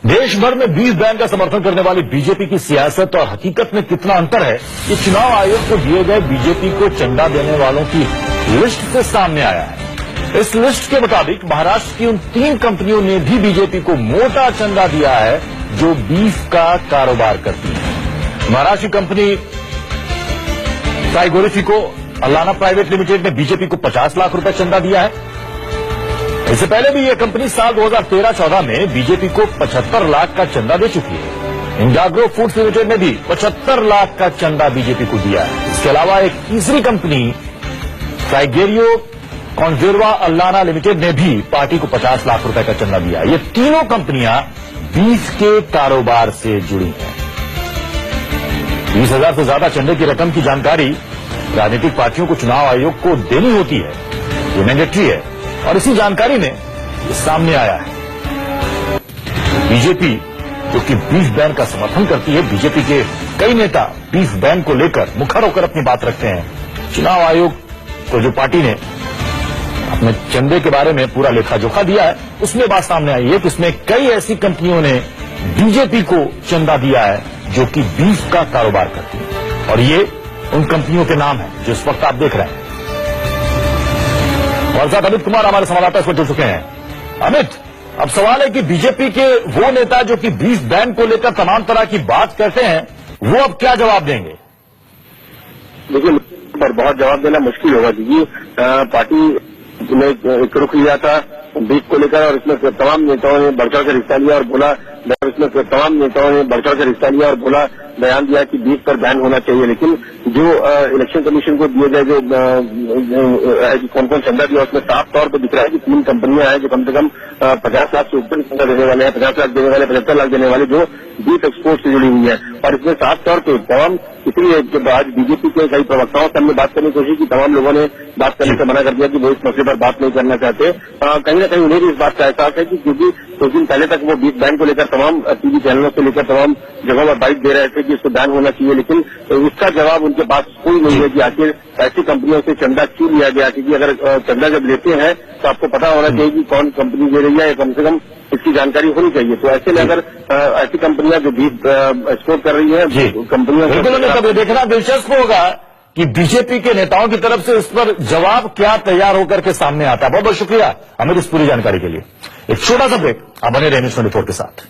देश भर में बीफ बैन का समर्थन करने वाली बीजेपी की सियासत और हकीकत में कितना अंतर है, ये चुनाव आयोग को दिए गए बीजेपी को चंदा देने वालों की लिस्ट से सामने आया है। इस लिस्ट के मुताबिक महाराष्ट्र की उन 3 कंपनियों ने भी बीजेपी को मोटा चंदा दिया है जो बीफ का कारोबार करती है। महाराष्ट्र की कंपनी फ्राइगोरिफिको अल्लाना प्राइवेट लिमिटेड ने बीजेपी को 50 लाख रुपए चंदा दिया है। इससे पहले भी यह कंपनी साल 2013-14 में बीजेपी को 75 लाख का चंदा दे चुकी है। इंडाग्रो फूड्स लिमिटेड ने भी 75 लाख का चंदा बीजेपी को दिया है। इसके अलावा एक तीसरी कंपनी फ्राइगेरियो कॉन्जेर्वा अल्लाना लिमिटेड ने भी पार्टी को 50 लाख रुपए का चंदा दिया है। ये तीनों कंपनियां बीफ के कारोबार से जुड़ी हैं। 20,000 से ज्यादा चंदे की रकम की जानकारी राजनीतिक पार्टियों को चुनाव आयोग को देनी होती है। ये मैंडेटरी है और इसी जानकारी में ये सामने आया है। बीजेपी जो कि बीफ बैन का समर्थन करती है, बीजेपी के कई नेता बीफ बैन को लेकर मुखर होकर अपनी बात रखते हैं। चुनाव आयोग को जो पार्टी ने अपने चंदे के बारे में पूरा लेखा जोखा दिया है, उसमें बात सामने आई है कि इसमें कई ऐसी कंपनियों ने बीजेपी को चंदा दिया है जो कि बीफ का कारोबार करती है। और ये उन कंपनियों के नाम है जो इस वक्त आप देख रहे हैं। और साथ अमित कुमार हमारे संवाददाता इसमें जुड़ चुके हैं। अमित, अब सवाल है कि बीजेपी के वो नेता जो कि बीफ बैन को लेकर तमाम तरह की बात करते हैं, वो अब क्या जवाब देंगे? देखिए, पर बहुत जवाब देना मुश्किल होगा क्योंकि पार्टी ने एक रुख लिया था बीफ को लेकर और इसमें तमाम नेताओं ने बढ़ चढ़कर हिस्सा लिया और बोला, बयान दिया कि बीफ पर बैन होना चाहिए। लेकिन जो इलेक्शन कमीशन को दिए गए जो कौन कौन चंदा दिया, उसमें साफ तौर पर दिख रहा है कि 3 कंपनियां हैं जो कम से कम 50 लाख से ऊपर चंदा देने वाले हैं, 50 लाख देने वाले, 75 लाख देने वाले, जो बीफ एक्सपोर्ट से जुड़ी हुई है। और इसमें साफ तौर पर तमाम, इसलिए जब आज बीजेपी के कई प्रवक्ताओं से हमने बात करने की कोशिश की, तमाम लोगों ने बात करने से मना कर दिया कि वो इस मसले पर बात नहीं करना चाहते। कहीं ना कहीं उन्हें भी इस बात का एहसास है कि क्योंकि कुछ दिन पहले तक वो बीफ बैन को लेकर तमाम टीवी चैनलों से लेकर तमाम जगहों पर बाइट दे रहे थे कि इसको बैन होना चाहिए, लेकिन इसका जवाब उनके पास कोई नहीं है कि आखिर ऐसी कंपनियों से चंदा क्यों लिया गया। क्योंकि अगर चंदा जब लेते हैं तो आपको पता होना चाहिए कि कौन कंपनी दे रही है, या कम से कम इसकी जानकारी होनी चाहिए। तो ऐसे में अगर ऐसी कंपनियां जो बीफ एक्सपोर्ट कर रही है कंपनियों, बिल्कुल देखना दिलचस्प होगा कि बीजेपी के नेताओं की तरफ से इस पर जवाब क्या तैयार होकर के सामने आता है। बहुत बहुत शुक्रिया अमित इस पूरी जानकारी के लिए। एक छोटा सा ब्रेक, आप बने रहे न्यूज़ 24 के साथ।